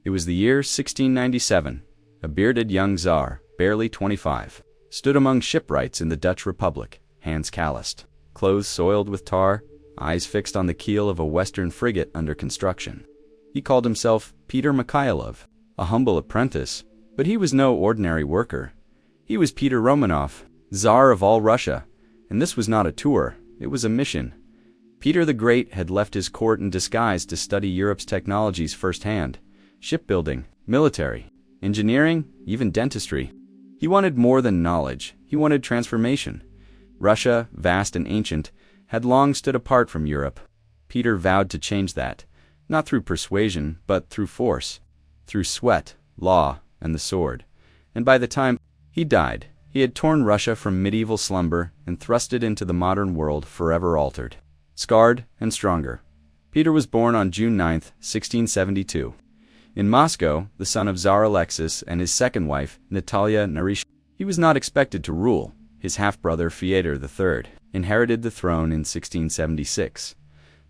It was the year 1697. A bearded young Tsar, barely 25, stood among shipwrights in the Dutch Republic, hands calloused, clothes soiled with tar, eyes fixed on the keel of a Western frigate under construction. He called himself Peter Mikhailov, a humble apprentice, but he was no ordinary worker. He was Peter Romanov, Tsar of all Russia, and this was not a tour, it was a mission. Peter the Great had left his court in disguise to study Europe's technologies firsthand: shipbuilding, military, engineering, even dentistry. He wanted more than knowledge, he wanted transformation. Russia, vast and ancient, had long stood apart from Europe. Peter vowed to change that, not through persuasion, but through force, through sweat, law, and the sword. And by the time he died, he had torn Russia from medieval slumber and thrust it into the modern world forever altered, scarred and stronger. Peter was born on June 9, 1672. In Moscow, the son of Tsar Alexis and his second wife, Natalia Narisha. He was not expected to rule. His half-brother, Fyodor III, inherited the throne in 1676.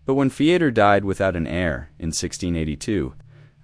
But when Fyodor died without an heir in 1682,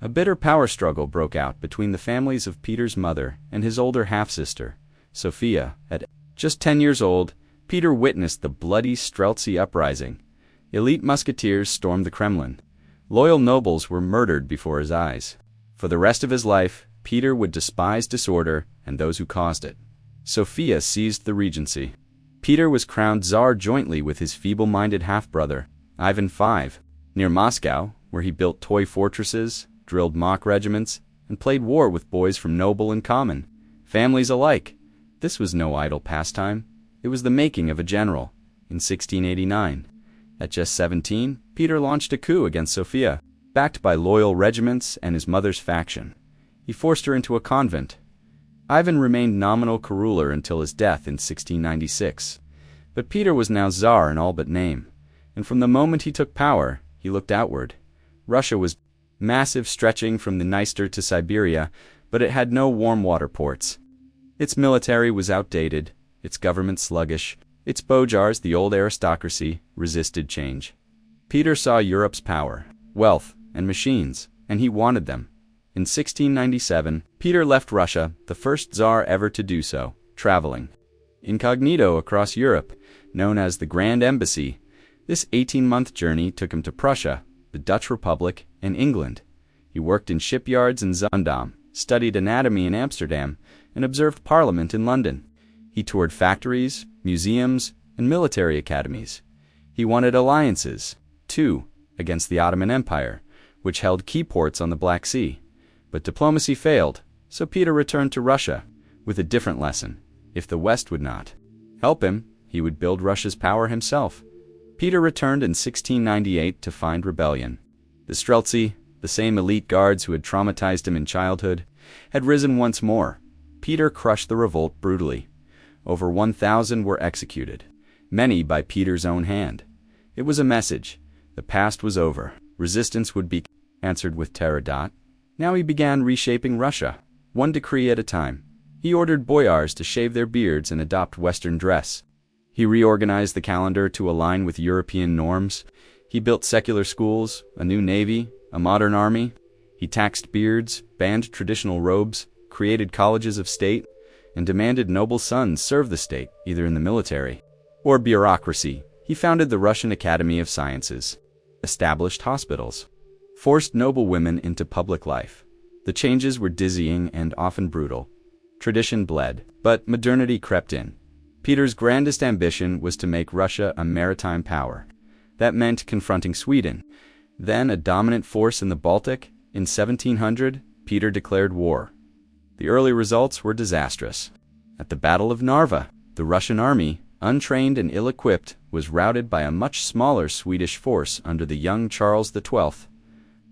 a bitter power struggle broke out between the families of Peter's mother and his older half-sister, Sophia. At just 10 years old, Peter witnessed the bloody Streltsy uprising. Elite musketeers stormed the Kremlin. Loyal nobles were murdered before his eyes. For the rest of his life, Peter would despise disorder and those who caused it. Sophia seized the regency. Peter was crowned Tsar jointly with his feeble-minded half-brother, Ivan V, near Moscow, where he built toy fortresses, drilled mock regiments, and played war with boys from noble and common, families alike. This was no idle pastime. It was the making of a general. In 1689, at just 17, Peter launched a coup against Sophia, backed by loyal regiments and his mother's faction. He forced her into a convent. Ivan remained nominal co-ruler until his death in 1696. But Peter was now Tsar in all but name, and from the moment he took power, he looked outward. Russia was massive, stretching from the Dniester to Siberia, but it had no warm water ports. Its military was outdated, its government sluggish, its Bojars, the old aristocracy, resisted change. Peter saw Europe's power, wealth, and machines, and he wanted them. In 1697, Peter left Russia, the first Tsar ever to do so, traveling incognito across Europe, known as the Grand Embassy. This 18-month journey took him to Prussia, the Dutch Republic, and England. He worked in shipyards in Zaandam, studied anatomy in Amsterdam, and observed Parliament in London. He toured factories, museums, and military academies. He wanted alliances, too, against the Ottoman Empire, which held key ports on the Black Sea. But diplomacy failed, so Peter returned to Russia with a different lesson. If the West would not help him, he would build Russia's power himself. Peter returned in 1698 to find rebellion. The Streltsy, the same elite guards who had traumatized him in childhood, had risen once more. Peter crushed the revolt brutally. Over 1,000 were executed, many by Peter's own hand. It was a message. The past was over. Resistance would be answered with terror. Now he began reshaping Russia, one decree at a time. He ordered boyars to shave their beards and adopt Western dress. He reorganized the calendar to align with European norms. He built secular schools, a new navy, a modern army. He taxed beards, banned traditional robes, created colleges of state, and demanded noble sons serve the state, either in the military or bureaucracy. He founded the Russian Academy of Sciences, established hospitals, forced noble women into public life. The changes were dizzying and often brutal. Tradition bled, but modernity crept in. Peter's grandest ambition was to make Russia a maritime power. That meant confronting Sweden, then a dominant force in the Baltic. In 1700, Peter declared war. The early results were disastrous. At the Battle of Narva, the Russian army, untrained and ill-equipped, was routed by a much smaller Swedish force under the young Charles XII.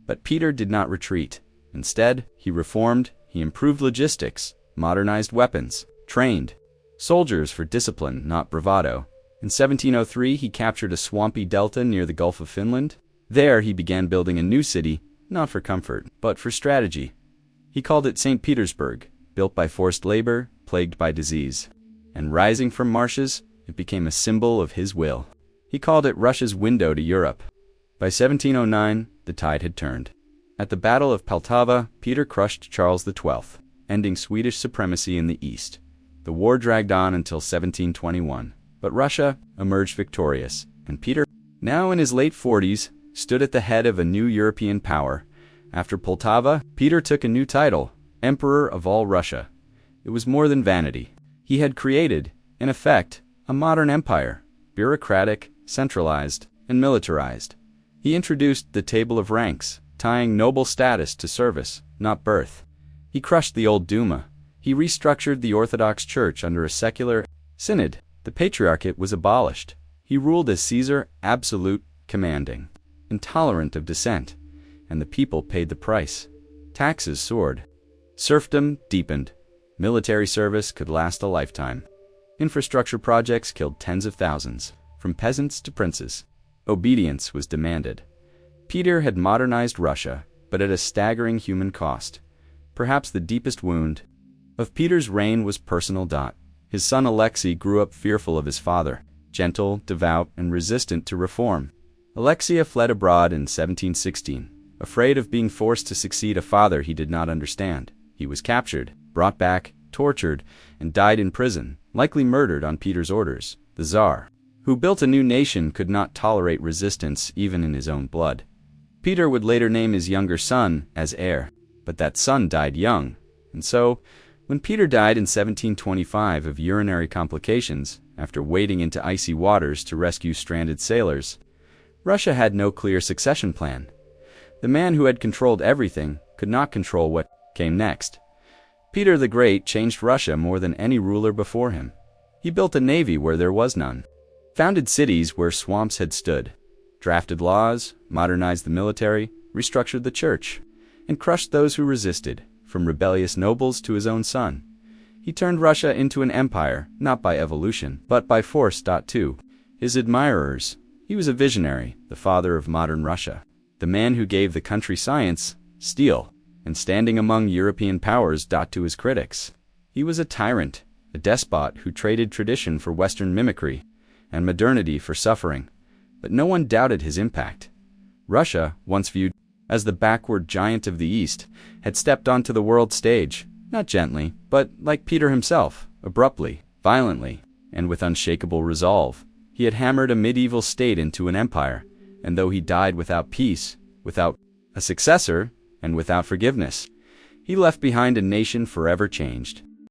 But Peter did not retreat. Instead, he reformed, he improved logistics, modernized weapons, trained soldiers for discipline, not bravado. In 1703, he captured a swampy delta near the Gulf of Finland. There, he began building a new city, not for comfort, but for strategy. He called it St. Petersburg, built by forced labor, plagued by disease. And rising from marshes, it became a symbol of his will. He called it Russia's window to Europe. By 1709, the tide had turned. At the Battle of Poltava, Peter crushed Charles XII, ending Swedish supremacy in the east. The war dragged on until 1721, but Russia emerged victorious, and Peter, now in his late 40s, stood at the head of a new European power. After Poltava, Peter took a new title, Emperor of all Russia. It was more than vanity. He had created, in effect, a modern empire, bureaucratic, centralized, and militarized. He introduced the table of ranks, tying noble status to service, not birth. He crushed the old Duma. He restructured the Orthodox Church under a secular synod. The patriarchate was abolished. He ruled as Caesar, absolute, commanding, intolerant of dissent, and the people paid the price. Taxes soared. Serfdom deepened. Military service could last a lifetime. Infrastructure projects killed tens of thousands, from peasants to princes. Obedience was demanded. Peter had modernized Russia, but at a staggering human cost. Perhaps the deepest wound of Peter's reign was personal. His son Alexei grew up fearful of his father, gentle, devout, and resistant to reform. Alexei fled abroad in 1716, afraid of being forced to succeed a father he did not understand. He was captured, brought back, tortured, and died in prison, likely murdered on Peter's orders. The Tsar, who built a new nation, could not tolerate resistance even in his own blood. Peter would later name his younger son as heir, but that son died young, and so, when Peter died in 1725 of urinary complications, after wading into icy waters to rescue stranded sailors, Russia had no clear succession plan. The man who had controlled everything could not control what came next. Peter the Great changed Russia more than any ruler before him. He built a navy where there was none, founded cities where swamps had stood, drafted laws, modernized the military, restructured the church, and crushed those who resisted, from rebellious nobles to his own son. He turned Russia into an empire, not by evolution, but by force. To his admirers, he was a visionary, the father of modern Russia, the man who gave the country science, steel, and standing among European powers. To his critics, he was a tyrant, a despot who traded tradition for Western mimicry, and modernity for suffering. But no one doubted his impact. Russia, once viewed as the backward giant of the East, had stepped onto the world stage, not gently, but, like Peter himself, abruptly, violently, and with unshakable resolve. He had hammered a medieval state into an empire, and though he died without peace, without a successor, and without forgiveness, he left behind a nation forever changed.